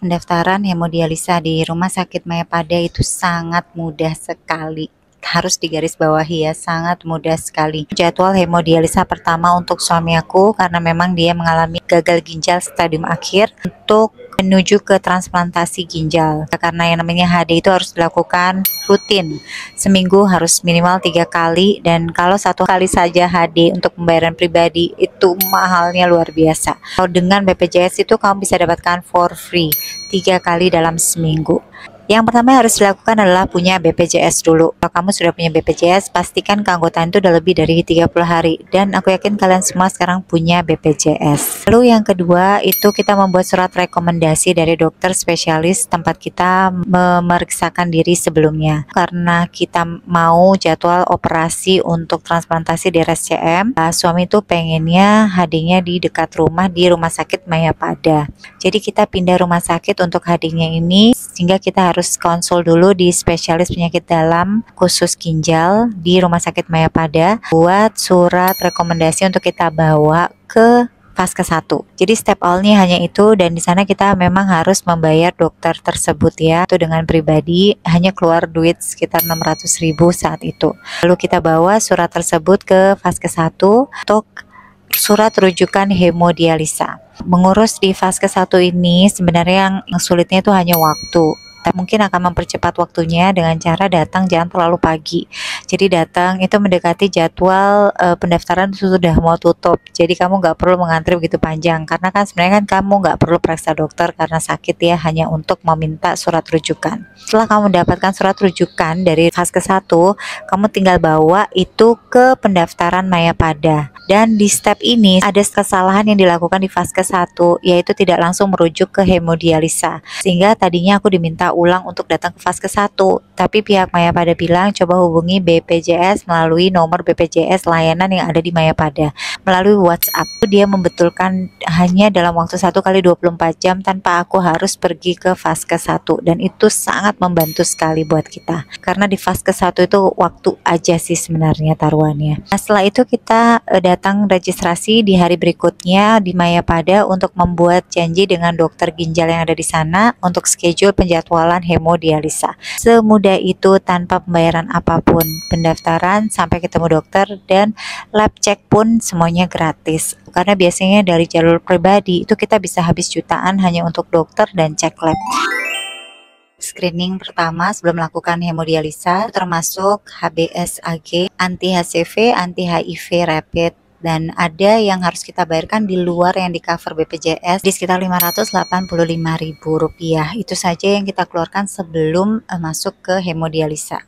pendaftaran hemodialisa di Rumah Sakit Mayapada itu sangat mudah sekali. Harus digarisbawahi ya, sangat mudah sekali. Jadwal hemodialisa pertama untuk suami aku karena memang dia mengalami gagal ginjal stadium akhir untuk menuju ke transplantasi ginjal. Karena yang namanya HD itu harus dilakukan rutin. Seminggu harus minimal 3 kali, dan kalau 1 kali saja HD untuk pembayaran pribadi itu mahalnya luar biasa. Kalau dengan BPJS itu kamu bisa dapatkan for free 3 kali dalam seminggu. Yang pertama yang harus dilakukan adalah punya BPJS dulu. Kalau kamu sudah punya BPJS, pastikan keanggotaan itu udah lebih dari 30 hari. Dan aku yakin kalian semua sekarang punya BPJS. Lalu yang kedua, itu kita membuat surat rekomendasi dari dokter spesialis tempat kita memeriksakan diri sebelumnya. Karena kita mau jadwal operasi untuk transplantasi di RSCM, suami itu pengennya HD-nya di dekat rumah, di Rumah Sakit Mayapada. Jadi kita pindah rumah sakit untuk HD-nya ini, sehingga kita harus konsul dulu di spesialis penyakit dalam khusus ginjal di Rumah Sakit Mayapada buat surat rekomendasi untuk kita bawa ke fase 1. Jadi step awalnya hanya itu, dan di sana kita memang harus membayar dokter tersebut ya. Itu dengan pribadi hanya keluar duit sekitar 600.000 saat itu. Lalu kita bawa surat tersebut ke fase 1 untuk surat rujukan hemodialisa. Mengurus di fase 1 ini sebenarnya yang sulitnya itu hanya waktu. Mungkin akan mempercepat waktunya dengan cara datang jangan terlalu pagi. Jadi datang itu mendekati jadwal pendaftaran sudah mau tutup. Jadi kamu nggak perlu mengantri begitu panjang, karena kan sebenarnya kan kamu nggak perlu periksa dokter karena sakit ya, hanya untuk meminta surat rujukan. Setelah kamu mendapatkan surat rujukan dari fase 1, kamu tinggal bawa itu ke pendaftaran Mayapada. Dan di step ini ada kesalahan yang dilakukan di fase 1, yaitu tidak langsung merujuk ke hemodialisa. Sehingga tadinya aku diminta ulang untuk datang ke fase 1, tapi pihak Mayapada bilang coba hubungi BPJS melalui nomor BPJS layanan yang ada di Mayapada melalui WhatsApp. Dia membetulkan hanya dalam waktu 1 kali 24 jam tanpa aku harus pergi ke fase 1, dan itu sangat membantu sekali buat kita karena di fase 1 itu waktu aja sih sebenarnya taruhannya. Nah, setelah itu kita datang registrasi di hari berikutnya di Mayapada untuk membuat janji dengan dokter ginjal yang ada di sana untuk schedule penjadwalan hemodialisa. Semudah itu tanpa pembayaran apapun. Pendaftaran sampai ketemu dokter dan lab check pun semuanya gratis. Karena biasanya dari jalur pribadi itu kita bisa habis jutaan hanya untuk dokter dan cek lab. Screening pertama sebelum melakukan hemodialisa termasuk HBsAg, anti-HCV, anti-HIV rapid, dan ada yang harus kita bayarkan di luar yang di cover BPJS di sekitar Rp585.000. Itu saja yang kita keluarkan sebelum masuk ke hemodialisa.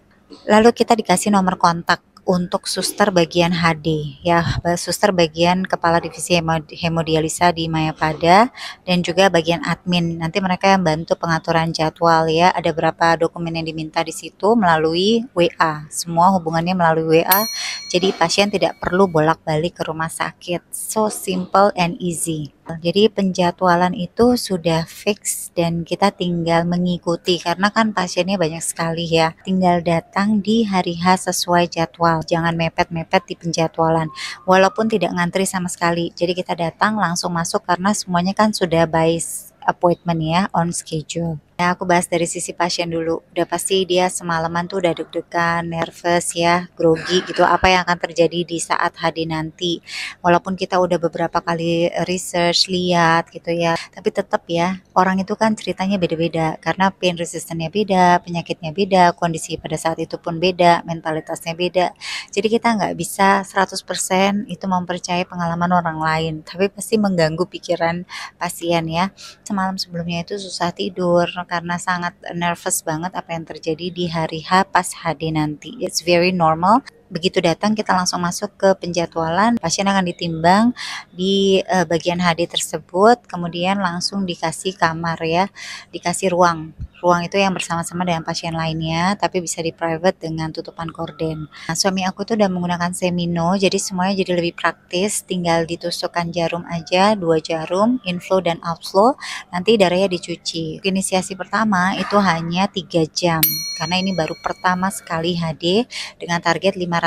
Lalu kita dikasih nomor kontak untuk suster bagian HD ya, suster bagian kepala divisi hemodialisa di Mayapada, dan juga bagian admin. Nanti mereka yang bantu pengaturan jadwal ya. Ada berapa dokumen yang diminta di situ melalui WA. Semua hubungannya melalui WA. Jadi pasien tidak perlu bolak-balik ke rumah sakit. So simple and easy. Jadi penjadwalan itu sudah fix dan kita tinggal mengikuti karena kan pasiennya banyak sekali ya. Tinggal datang di hari H sesuai jadwal. Jangan mepet-mepet di penjadwalan. Walaupun tidak ngantri sama sekali. Jadi kita datang langsung masuk karena semuanya kan sudah by appointment ya, on schedule. Nah, aku bahas dari sisi pasien dulu. Udah pasti dia semalaman tuh udah deg-degan, nervous ya, grogi gitu. Apa yang akan terjadi di saat HD nanti. Walaupun kita udah beberapa kali research, lihat gitu ya. Tapi tetap ya, orang itu kan ceritanya beda-beda. Karena pain resistance-nya beda, penyakitnya beda, kondisi pada saat itu pun beda, mentalitasnya beda. Jadi kita nggak bisa 100% itu mempercayai pengalaman orang lain. Tapi pasti mengganggu pikiran pasien ya. Semalam sebelumnya itu susah tidur karena sangat nervous banget apa yang terjadi di hari H pas HD nanti. It's very normal. Begitu datang kita langsung masuk ke penjadwalan, pasien akan ditimbang di bagian HD tersebut, kemudian langsung dikasih kamar ya, dikasih ruang. Ruang itu yang bersama-sama dengan pasien lainnya, tapi bisa di private dengan tutupan korden. Nah, suami aku tuh udah menggunakan Semino, jadi semuanya jadi lebih praktis, tinggal ditusukkan jarum aja, 2 jarum, inflow dan outflow, nanti darahnya dicuci. Inisiasi pertama itu hanya 3 jam, karena ini baru pertama sekali HD dengan target 500.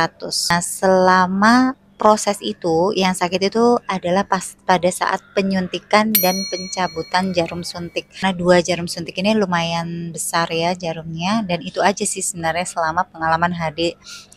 Nah, selama proses itu yang sakit itu adalah pada saat penyuntikan dan pencabutan jarum suntik. Nah, 2 jarum suntik ini lumayan besar ya jarumnya, dan itu aja sih sebenarnya selama pengalaman HD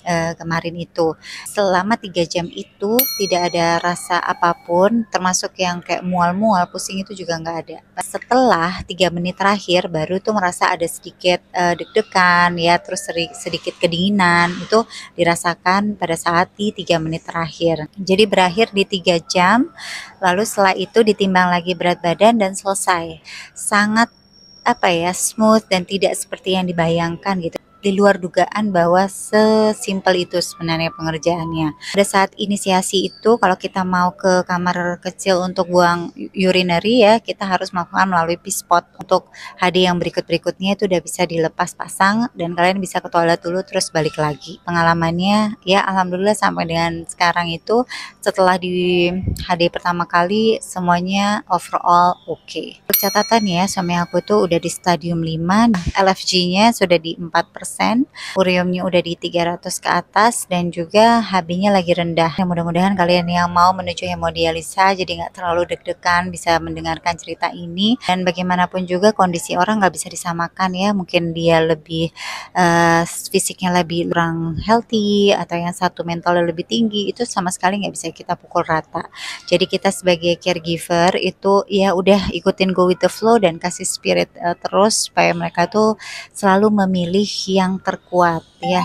kemarin itu. Selama 3 jam itu tidak ada rasa apapun, termasuk yang kayak mual-mual, pusing itu juga nggak ada. Setelah 3 menit terakhir baru tuh merasa ada sedikit deg-degan ya, terus sedikit kedinginan, itu dirasakan pada saat di 3 menit terakhir. Jadi berakhir di 3 jam, lalu setelah itu ditimbang lagi berat badan dan selesai. Sangat smooth dan tidak seperti yang dibayangkan gitu. Di luar dugaan bahwa sesimpel itu sebenarnya pengerjaannya. Pada saat inisiasi itu kalau kita mau ke kamar kecil untuk buang urinary ya, kita harus melakukan melalui P-spot. Untuk HD yang berikut-berikutnya itu udah bisa dilepas pasang dan kalian bisa ke toilet dulu terus balik lagi. Pengalamannya ya alhamdulillah sampai dengan sekarang itu setelah di HD pertama kali semuanya overall oke. Catatan ya, suami aku tuh udah di stadium 5, LFG-nya sudah di 4%, uriumnya udah di 300 ke atas, dan juga HB-nya lagi rendah. Ya, mudah-mudahan kalian yang mau menuju hemodialisa jadi nggak terlalu deg-degan bisa mendengarkan cerita ini. Dan bagaimanapun juga kondisi orang nggak bisa disamakan ya, mungkin dia lebih fisiknya lebih kurang healthy, atau yang satu mentalnya lebih tinggi, itu sama sekali nggak bisa kita pukul rata. Jadi kita sebagai caregiver itu ya udah ikutin go with the flow dan kasih spirit terus supaya mereka tuh selalu memilih yang terkuat ya.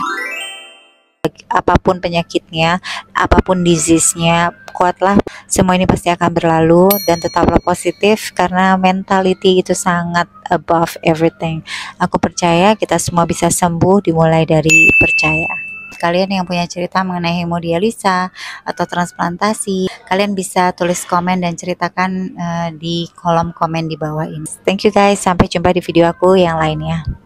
Apapun penyakitnya, apapun disease-nya, kuatlah, semua ini pasti akan berlalu, dan tetaplah positif karena mentality itu sangat above everything. Aku percaya kita semua bisa sembuh dimulai dari percaya. Kalian yang punya cerita mengenai hemodialisa atau transplantasi, kalian bisa tulis komen dan ceritakan di kolom komen di bawah ini. Thank you guys, sampai jumpa di video aku yang lainnya.